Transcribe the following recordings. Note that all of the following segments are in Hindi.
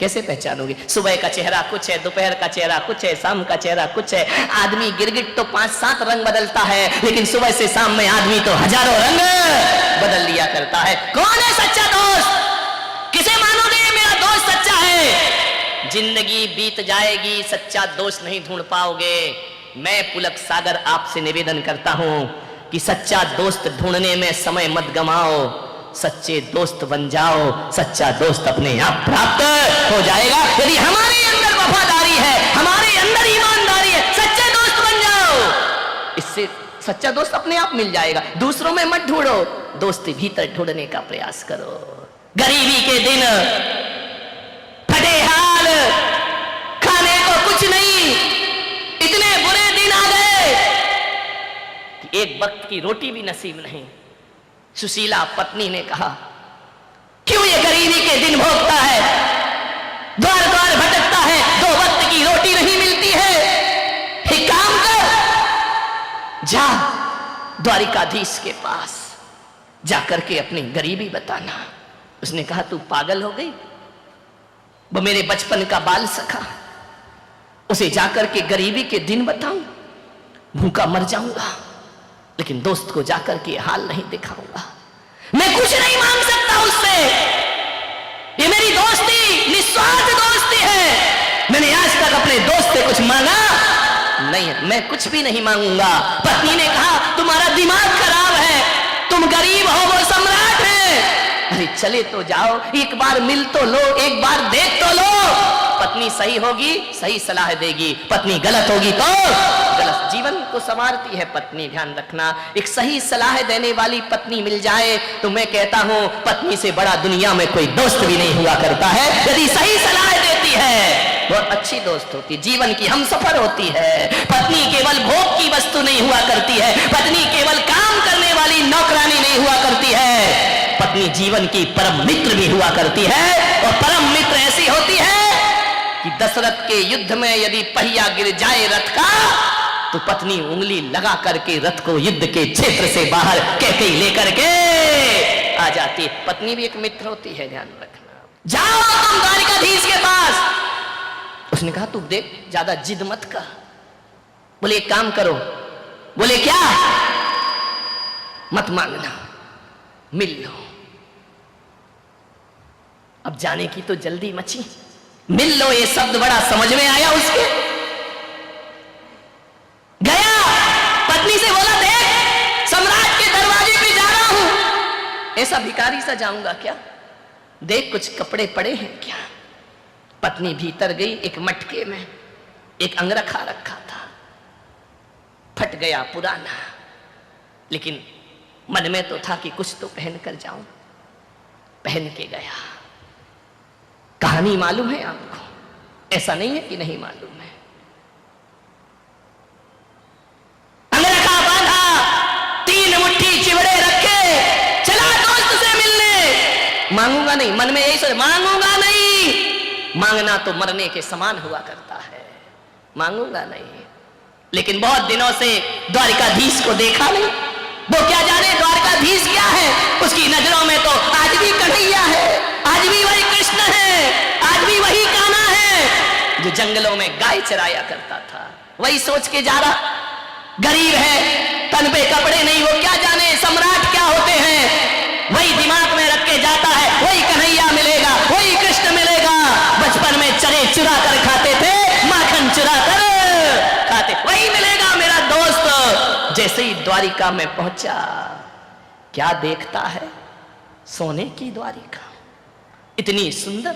कैसे पहचानोगे? सुबह का चेहरा कुछ है, दोपहर का चेहरा कुछ है, शाम का चेहरा कुछ है। आदमी गिरगिट तो 5-7 रंग बदलता है, लेकिन सुबह से शाम में आदमी तो हजारों रंग बदल लिया करता है। कौन है सच्चा दोस्त? किसे मानोगे मेरा दोस्त सच्चा है? जिंदगी बीत जाएगी, सच्चा दोस्त नहीं ढूंढ पाओगे। मैं पुलक सागर आपसे निवेदन करता हूं कि सच्चा दोस्त ढूंढने में समय मत गमाओ, सच्चे दोस्त बन जाओ। सच्चा दोस्त अपने आप प्राप्त हो जाएगा यदि हमारे अंदर वफादारी है, हमारे अंदर ईमानदारी है। सच्चे दोस्त बन जाओ, इससे सच्चा दोस्त अपने आप मिल जाएगा। दूसरों में मत ढूंढो, दोस्ती भीतर ढूंढने का प्रयास करो। गरीबी के दिन, फटे हाल, खाने को कुछ नहीं, इतने बुरे दिन आ गए कि एक वक्त की रोटी भी नसीब नहीं। सुशीला पत्नी ने कहा, क्यों ये गरीबी के दिन भोगता है, द्वार द्वार भटकता है, 2 वक्त की रोटी नहीं मिलती है। एक काम कर, जा द्वारिकाधीश के पास जाकर के अपनी गरीबी बताना। उसने कहा, तू पागल हो गई? वो मेरे बचपन का बाल सखा, उसे जाकर के गरीबी के दिन बताऊं? भूखा मर जाऊंगा, लेकिन दोस्त को जाकर के हाल नहीं दिखाऊंगा। मैं कुछ नहीं मांग सकता उससे, ये मेरी दोस्ती निस्वार्थ दोस्ती है। मैंने आज तक अपने दोस्त से कुछ मांगा नहीं, मैं कुछ भी नहीं मांगूंगा। पत्नी ने कहा, तुम्हारा दिमाग खराब है, तुम गरीब हो, वो सम्राट है। अरे चले तो जाओ, एक बार मिल तो लो, एक बार देख तो लो। पत्नी सही होगी, सही सलाह देगी, पत्नी गलत होगी तो गलत। जीवन को संवारती है पत्नी, ध्यान रखना। एक सही सलाह देने वाली पत्नी मिल जाए तो मैं कहता हूं पत्नी से बड़ा दुनिया में कोई दोस्त भी नहीं हुआ करता है। यदि सही सलाह देती है, बहुत अच्छी दोस्त होती, जीवन की हमसफर होती है। पत्नी केवल भोग की वस्तु नहीं हुआ करती है, पत्नी केवल काम करने वाली नौकरानी नहीं हुआ करती है, पत्नी जीवन की परम मित्र भी हुआ करती है। और परम मित्र ऐसी होती है कि दशरथ के युद्ध में यदि पहिया गिर जाए रथ का, तो पत्नी उंगली लगा करके रथ को युद्ध के क्षेत्र से बाहर कैकेयी लेकर के आ जाती है। पत्नी भी एक मित्र होती है, ध्यान रखना। जाओ तुम द्वारिकाधीश के पास। उसने कहा, तू देख ज्यादा जिद मत कर। बोले एक काम करो। बोले क्या? मत मांगना, मिल लो। अब जाने की तो जल्दी मची, मिल लो ये शब्द बड़ा समझ में आया उसके। गया, पत्नी से बोला, देख सम्राट के दरवाजे पे जा रहा हूं, ऐसा भिखारी सा जाऊंगा क्या? देख कुछ कपड़े पड़े हैं क्या? पत्नी भीतर गई, एक मटके में एक अंगरखा रखा था, फट गया, पुराना, लेकिन मन में तो था कि कुछ तो पहन कर जाऊं। पहन के गया। कहानी मालूम है आपको, ऐसा नहीं है कि नहीं मालूम है। अंगरखा बांधा, 3 मुट्ठी चिवड़े रखे, चला दोस्त से मिलने। मांगूंगा नहीं, मन में यही सोच, मांगूंगा नहीं। मांगना तो मरने के समान हुआ करता है, मांगूंगा नहीं। लेकिन बहुत दिनों से द्वारिकाधीश को देखा नहीं। वो क्या जाने द्वारकाधीश क्या है, उसकी नजरों में तो आज भी कन्हैया है, आज भी वही कृष्ण है, आज भी वही कान्हा है जो जंगलों में गाय चराया करता था। वही सोच के जा रहा, गरीब है, तन पे कपड़े नहीं, वो क्या जाने सम्राट क्या होते हैं। वही दिमाग में रख के जाता है, वही कन्हैया मिलेगा, वही कृष्ण मिलेगा। बचपन में चरे चुरा कर खाते थे, माखन चुरा कर खाते, वही मिलेगा मेरा दोस्त। जैसे ही द्वारिका में पहुंचा, क्या देखता है? सोने की द्वारिका, इतनी सुंदर।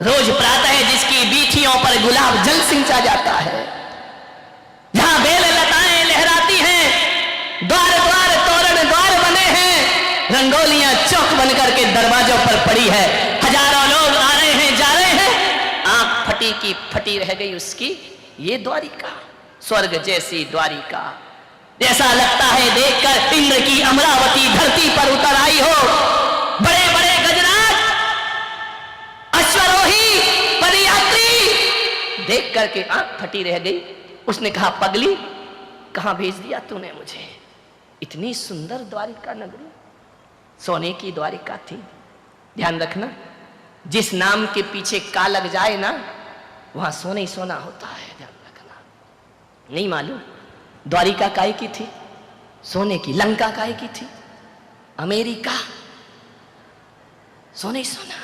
रोज प्रातः जिसकी बीथियों पर गुलाब जल सिंचा जाता है, जहां बेल लताएं लहराती हैं, द्वार द्वार तोरण द्वार बने हैं, रंगोलियां चौक बनकर के दरवाजों पर पड़ी है, हजारों लोग आ रहे हैं, जा रहे हैं। आंख फटी की फटी रह गई उसकी। ये द्वारिका, स्वर्ग जैसी द्वारिका, ऐसा लगता है देखकर इंद्र की अमरावती धरती पर उतर आई हो। बड़े बड़े गजराज, अश्वरोही, पदयात्री, देख करके आंख फटी रह गई। उसने कहा, पगली कहां भेज दिया तूने मुझे? इतनी सुंदर द्वारिका नगरी, सोने की द्वारिका थी। ध्यान रखना, जिस नाम के पीछे का लग जाए ना, वहां सोना ही सोना होता है, ध्यान रखना। नहीं मालूम द्वारिका काय की थी? सोने की। लंका काय की थी? अमेरिका। सोने ही सोना,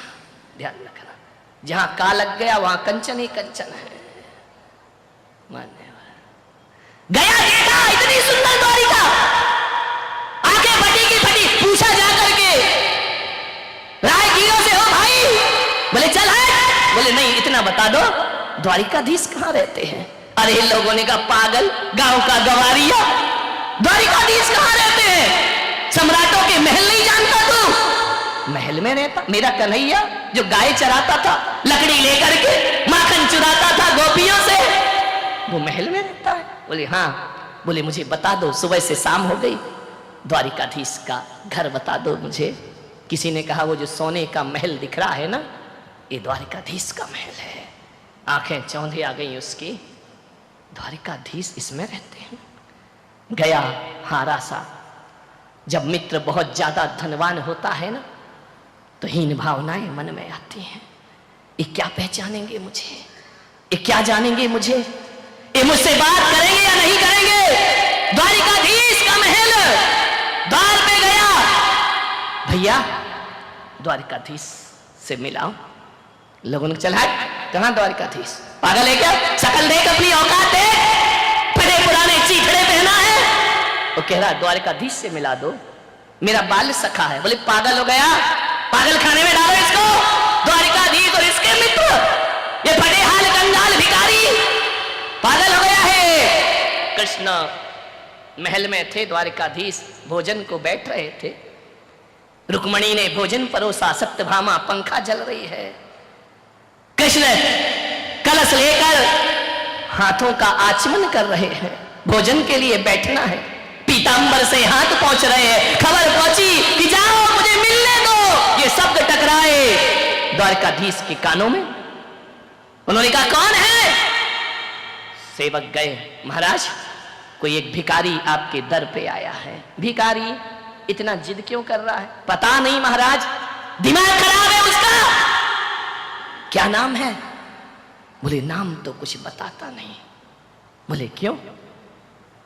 ध्यान रखना। जहां का लग गया वहां कंचन ही कंचन है। मान्य गया, देखा इतनी सुंदर द्वारिका, आंखें फटी की फटी। पूछा जाकर के, राहगीरों से, हो भाई? बोले चल है। बोले नहीं, इतना बता दो द्वारिकाधीश कहां रहते हैं? अरे लोगों ने कहा पागल, गांव का गवारिया, द्वारिकाधीश कहां रहते हैं? सम्राटों के महल नहीं जानता तू? महल में रहता मेरा कन्हैया, जो गाय चराता था लकड़ी लेकर के, माखन चुराता था गोपियों से, वो महल में रहता है? बोले हाँ। बोले मुझे बता दो, सुबह से शाम हो गई, द्वारिकाधीश का घर बता दो मुझे। किसी ने कहा वो जो सोने का महल दिख रहा है ना, ये द्वारिकाधीश का महल है। आंखें चौंधी आ गई उसकी, द्वारिकाधीश इसमें रहते हैं। गया हारा सा। जब मित्र बहुत ज्यादा धनवान होता है ना, तो हीन भावनाएं मन में आती हैं। ये क्या पहचानेंगे मुझे? ये क्या जानेंगे मुझे? ये मुझसे बात करेंगे या नहीं करेंगे? द्वारिकाधीश का महल, द्वार पे गया, भैया द्वारिकाधीश से मिलाओ। लोगों ने चला, कहां द्वारिकाधीश? पागल है क्या? शकल देख, अपनी औकात देख, फटे पुराने चीथड़े पहना है। वो कह रहा द्वारिकाधीश से मिला दो, मेरा बाल सखा है। बोले पागल हो गया, पागल खाने में डालो इसको। द्वारिकाधीश और इसके मित्र, ये फटे हाल कंगाल भिखारी, पागल हो गया है। कृष्ण महल में थे, द्वारिकाधीश भोजन को बैठ रहे थे। रुक्मणी ने भोजन परोसा, सत्यभामा पंखा जल रही है। कृष्ण कलश लेकर हाथों का आचमन कर रहे हैं, भोजन के लिए बैठना है। पीतांबर से हाथ पहुंच रहे हैं, खबर पहुंची कि जाओ मुझे मिलने दो। ये शब्द टकराए द्वारिकाधीश के कानों में। उन्होंने कहा कौन है? सेवक गए, महाराज कोई एक भिखारी आपके दर पे आया है। भिखारी इतना जिद क्यों कर रहा है? पता नहीं महाराज, दिमाग खराब है उसका। क्या नाम है? बोले नाम तो कुछ बताता नहीं। बोले क्यों?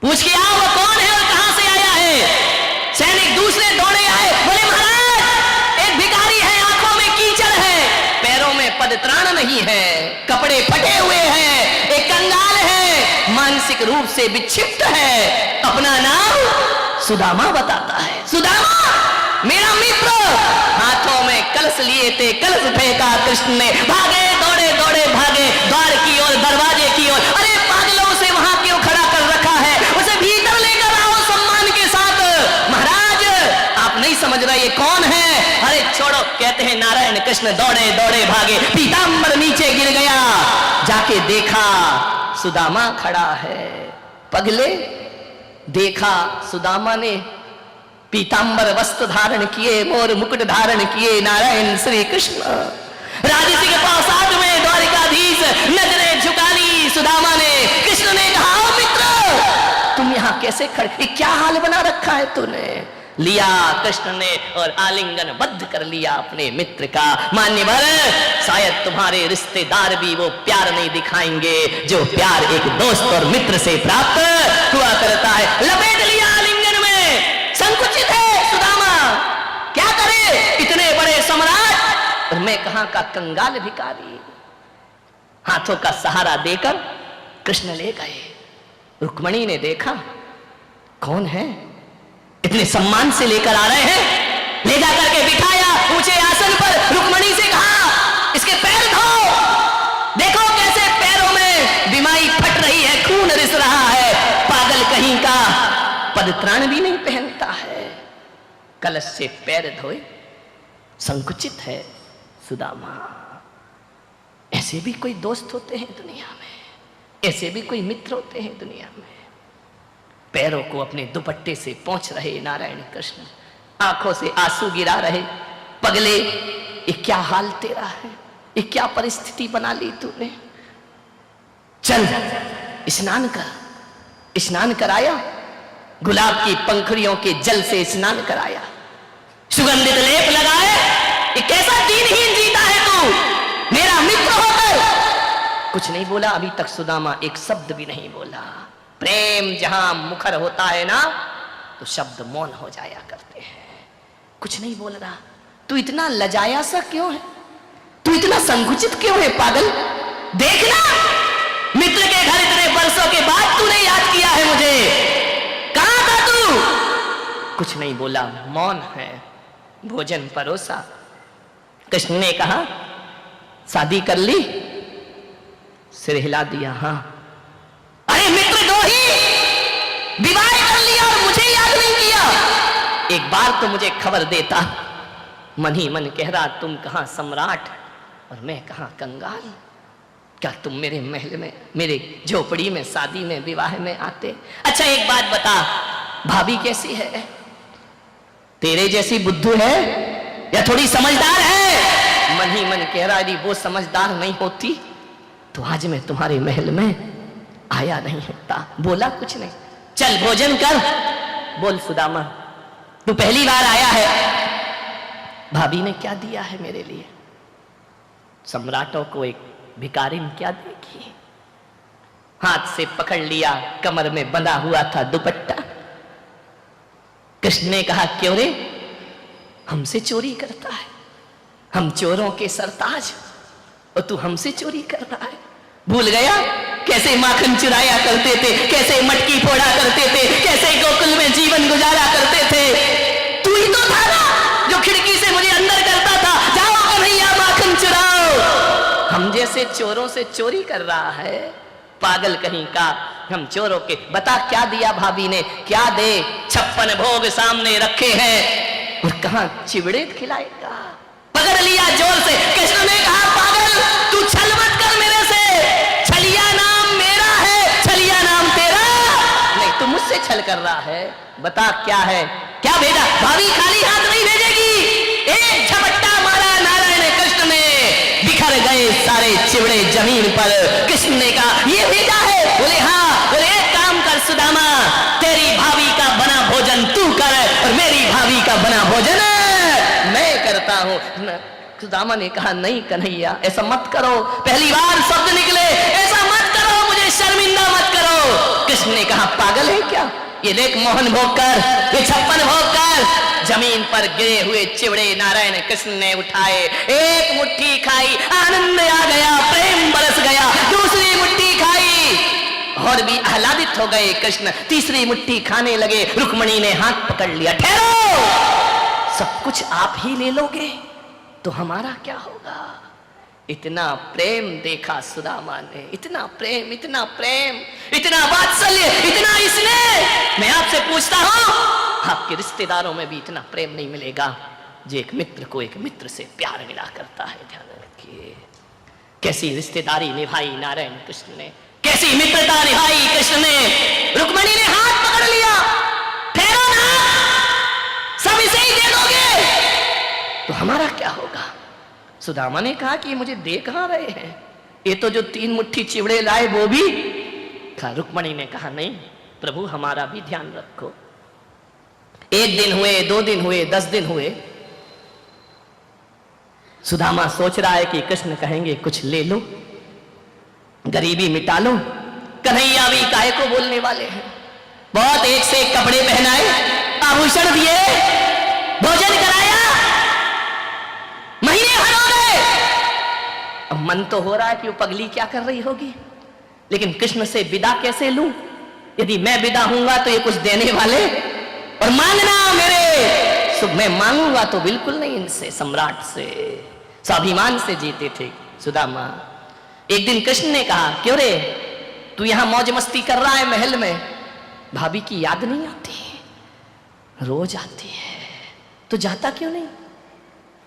पूछ के आओ वो कौन है और कहां से आया है। सैनिक दूसरे दौड़े आए, बोले महाराज एक भिखारी है, आंखों में कीचड़ है, पैरों में पदत्राण नहीं है, कपड़े फटे हुए हैं, एक कंगाल है, मानसिक रूप से विक्षिप्त है, अपना नाम सुदामा बताता है। सुदामा मेरा मित्र। हाथों में कलश लिए थे, कलश फेंका कृष्ण ने, भागे दौड़े दौड़े भागे द्वार की ओर, दरवाजे की ओर। अरे पागलों से वहां क्यों खड़ा कर रखा है? उसे भीतर लेकर आओ सम्मान के साथ। महाराज आप नहीं समझ रहे ये कौन है? अरे छोड़ो। कहते हैं नारायण कृष्ण दौड़े दौड़े भागे, पीतांबर नीचे गिर गया। जाके देखा सुदामा खड़ा है। पगले देखा सुदामा ने पीतांबर वस्त्र धारण किए, मोर मुकुट धारण किए, नारायण श्री कृष्ण। राजसी के पास में द्वारिकाधीश नजरें झुका ली सुदामा ने। कृष्ण ने कहा मित्र तुम यहां कैसे खड़े, क्या हाल बना रखा है तूने? लिया कृष्ण ने और आलिंगन बद्ध कर लिया अपने मित्र का। मान्यवर शायद तुम्हारे रिश्तेदार भी वो प्यार नहीं दिखाएंगे जो प्यार एक दोस्त और मित्र से प्राप्त हुआ करता है। लपेट लिया आलिंगन में। संकुचित है सुदामा, क्या करे? इतने बड़े सम्राट और मैं कहां का कंगाल भिखारी। हाथों का सहारा देकर कृष्ण ले गए। रुक्मणी ने देखा कौन है, इतने सम्मान से लेकर आ रहे हैं। ले जाकर के बिठाया ऊंचे आसन पर। रुक्मणी से कहा इसके पैर धो, देखो कैसे पैरों में बिमारी फट रही है, खून रिस रहा है। पागल कहीं का, पदत्राण भी नहीं पहनता है। कलश से पैर धोए। संकुचित है सुदामा। ऐसे भी कोई दोस्त होते हैं दुनिया में, ऐसे भी कोई मित्र होते हैं दुनिया में। पैरों को अपने दुपट्टे से पोंछ रहे नारायण कृष्ण, आंखों से आंसू गिरा रहे। पगले ये क्या हाल तेरा है, ये क्या परिस्थिति बना ली तूने? चल स्नान कर। स्नान कराया, गुलाब की पंखुड़ियों के जल से स्नान कराया, सुगंधित लेप लगाए। ये कैसा दीनहीन जीता है तू? मेरा मित्र होकर कुछ नहीं बोला। अभी तक सुदामा एक शब्द भी नहीं बोला। प्रेम जहां मुखर होता है ना तो शब्द मौन हो जाया करते हैं। कुछ नहीं बोल रहा। तू इतना लजाया सा क्यों है? तू इतना संकुचित क्यों है पागल? देखना, मित्र के घर इतने वर्षों के बाद तूने याद किया है मुझे। कहां था तू? कुछ नहीं बोला, मौन है। भोजन परोसा। कृष्ण ने कहा शादी कर ली? सिर हिला दिया, हां। अरे मित्र दो ही, विवाह कर लिया और मुझे याद नहीं किया। एक बार तो मुझे खबर देता। मन ही मन कह रहा तुम कहां सम्राट और मैं कहां कंगाल। क्या तुम मेरे महल में, मेरे झोपड़ी में, शादी में, विवाह में आते? अच्छा एक बात बता, भाभी कैसी है? तेरे जैसी बुद्धू है या थोड़ी समझदार है? मन ही मन कह रहा यदि वो समझदार नहीं होती तो आज मैं तुम्हारे महल में आया नहीं होता। बोला कुछ नहीं। चल भोजन कर। बोल सुदामा, तू पहली बार आया है, भाभी ने क्या दिया है मेरे लिए? सम्राटों को एक भिखारी क्या देगी? हाथ से पकड़ लिया, कमर में बंधा हुआ था दुपट्टा। कृष्ण ने कहा क्यों रे, हमसे चोरी करता है? हम चोरों के सरताज और तू हमसे चोरी कर रहा है? भूल गया कैसे माखन चुराया करते थे, कैसे मटकी फोड़ा करते थे, कैसे गोकुल में जीवन गुजारा करते थे? तू ही तो था ना जो खिड़की से मुझे अंदर करता था, जाओ कन्हैया माखन चुराओ। हम जैसे चोरों से चोरी कर रहा है, पागल कहीं का। हम चोरों के, बता क्या दिया भाभी ने? क्या दे? 56 भोग सामने रखे हैं और कहां चिवड़े खिलाएगा? पकड़ लिया जोर से। कृष्ण ने कहा पागल, तू छल मत कर मेरे से। छलिया नाम मेरा है, छलिया नाम तेरा नहीं। तू मुझसे छल कर रहा है, बता क्या है? क्या भेजा? भाभी खाली हाथ नहीं भेजेगी। एक झपट्टा मारा नारायण कृष्ण ने, बिखर गए सारे चिवड़े जमीन पर। कृष्ण ने कहा ये भेजा है? बोले हाँ। बोले एक काम कर सुदामा, तेरी भाभी का बना भोजन तू कर और मेरी भाभी का बना भोजन मैं करता हूं। सुदामा ने कहा नहीं कन्हैया, ऐसा मत करो। पहली बार शब्द निकले, ऐसा मत करो, मुझे शर्मिंदा मत करो। कृष्ण ने कहा पागल है क्या? ये देख मोहन भोग कर, ये 56 भोग कर। जमीन पर गिरे हुए चिवड़े नारायण कृष्ण ने उठाए, एक मुट्ठी खाई, आनंद आ गया, प्रेम बरस गया। दूसरी मुट्ठी खाई और भी आह्लादित हो गए कृष्ण। तीसरी मुट्ठी खाने लगे। रुक्मणी ने हाथ पकड़ लिया। ठहरो, सब कुछ आप ही ले लोगे तो हमारा क्या होगा? इतना प्रेम देखा सुदामा ने, इतना प्रेम, इतना प्रेम, इतना वात्सल्य, इतना स्नेह। मैं आपसे पूछता हूं, आपके रिश्तेदारों में भी इतना प्रेम नहीं मिलेगा जो एक मित्र को एक मित्र से प्यार मिला करता है। ध्यान रखिए कैसी रिश्तेदारी निभाई नारायण कृष्ण ने, कैसी मित्रता निभाई कृष्ण ने। रुक्मणी ने हाथ पकड़ लिया। ठहरो ना, सब इसे ही दे दोगे तो हमारा क्या होगा? सुदामा ने कहा कि मुझे दे कहां रहे हैं, ये तो जो 3 मुट्ठी चिवड़े लाए वो भी खा। रुक्मणी ने कहा नहीं प्रभु, हमारा भी ध्यान रखो। 1 दिन हुए, 2 दिन हुए, 10 दिन हुए। सुदामा सोच रहा है कि कृष्ण कहेंगे कुछ ले लो, गरीबी मिटा लो। कन्हैया भी काहे को बोलने वाले हैं। बहुत एक से एक कपड़े पहनाए, आभूषण दिए, भोजन कराया, महीने भर हो गए। अब मन तो हो रहा है कि वो पगली क्या कर रही होगी, लेकिन कृष्ण से विदा कैसे लूं? यदि मैं विदा हूंगा तो ये कुछ देने वाले और मांगना मेरे सुख। मैं मांगूंगा तो बिल्कुल नहीं इनसे, सम्राट से। स्वाभिमान से जीते थे सुदामा। एक दिन कृष्ण ने कहा क्यों रे, तू यहां मौज मस्ती कर रहा है महल में, भाभी की याद नहीं आती? रोज आती है, तो जाता क्यों नहीं?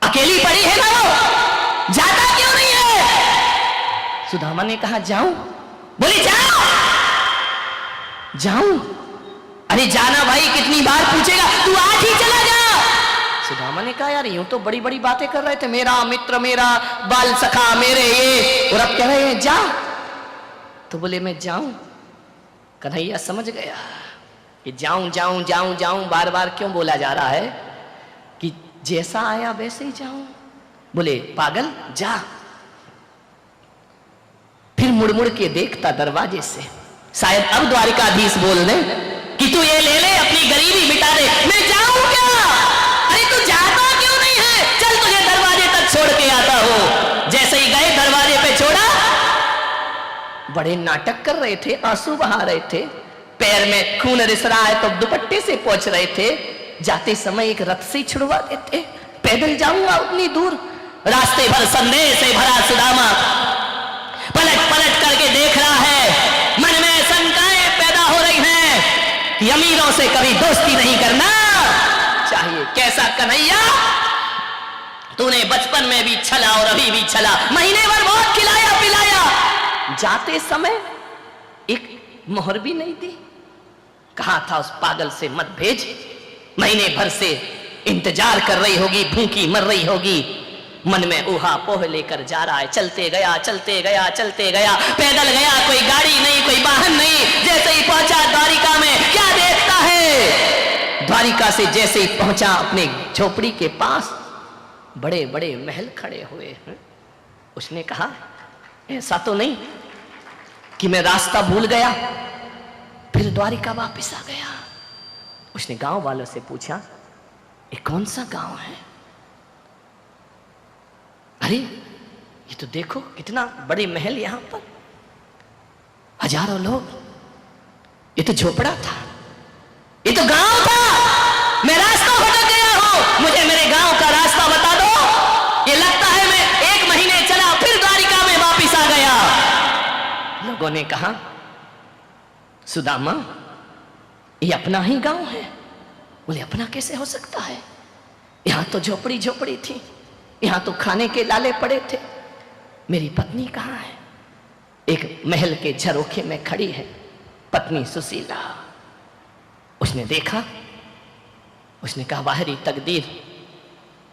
अकेली पड़ी है ना वो, जाता क्यों नहीं है? सुदामा ने कहा जाऊं? बोली जाओ। जाऊं? अरे जाना भाई, कितनी बार पूछेगा, तू आज ही चला जा। सुदामा ने कहा यार यूं तो बड़ी बड़ी बातें कर रहे थे, मेरा मित्र, मेरा बाल सखा, मेरे ये, और अब कह रहे हैं जा। तो बोले मैं जाऊं? कन्हैया समझ गया कि जाऊं जाऊं जाऊं जाऊं बार बार क्यों बोला जा रहा है, कि जैसा आया वैसे ही जाऊं, बोले पागल जा। फिर मुड़ मुड़ के देखता दरवाजे से, शायद अब द्वारिकाधीश बोल दे कि तू ये ले ले, अपनी गरीबी मिटा दे। मैं जाऊं क्या? अरे तू जाता क्यों नहीं है? चल तुझे दरवाजे तक छोड़ के आता हूं। जैसे ही गए दरवाजे पे छोड़ा, बड़े नाटक कर रहे थे, आंसू बहा रहे थे, पैर में खून रिस रहा है तो दुपट्टे से पोंछ रहे थे। जाते समय एक रथ से छुड़वा देते, पैदल जाऊंगा उतनी दूर। रास्ते भर संदेह से भरा सुदामा पलट पलट करके देख रहा है, मन में शंकाएं पैदा हो रही हैं कि अमीरों से कभी दोस्ती नहीं करना चाहिए। कैसा कन्हैया, तूने बचपन में भी छला और अभी भी छला, महीने भर बहुत खिलाया पिलाया, जाते समय एक मोहर भी नहीं दी। कहा था उस पागल से मत भेज, महीने भर से इंतजार कर रही होगी, भूखी मर रही होगी। मन में ऊहा पोह लेकर जा रहा है, चलते गया चलते गया चलते गया, पैदल गया, कोई गाड़ी नहीं, कोई वाहन नहीं। जैसे ही पहुंचा द्वारिका में, क्या देखता है, द्वारिका से जैसे ही पहुंचा अपने झोपड़ी के पास बड़े बड़े महल खड़े हुए हैं। उसने कहा ऐसा तो नहीं कि मैं रास्ता भूल गया। फिर द्वारिका वापस आ गया। उसने गांव वालों से पूछा ये कौन सा गांव है? अरे ये तो देखो कितना बड़े महल, यहां पर हजारों लोग, ये तो झोपड़ा था, ये तो गांव था। मैं रास्ता भटक गया हूं, मुझे मेरे गांव का रास्ता बता दो। ये लगता है मैं 1 महीने चला फिर द्वारिका में वापिस आ गया। लोगों ने कहा सुदामा ये अपना ही गांव है। बोले अपना कैसे हो सकता है, यहां तो झोपड़ी झोपड़ी थी, यहां तो खाने के लाले पड़े थे। मेरी पत्नी कहाँ है? एक महल के झरोखे में खड़ी है पत्नी सुशीला। उसने देखा, उसने कहा बाहरी तकदीर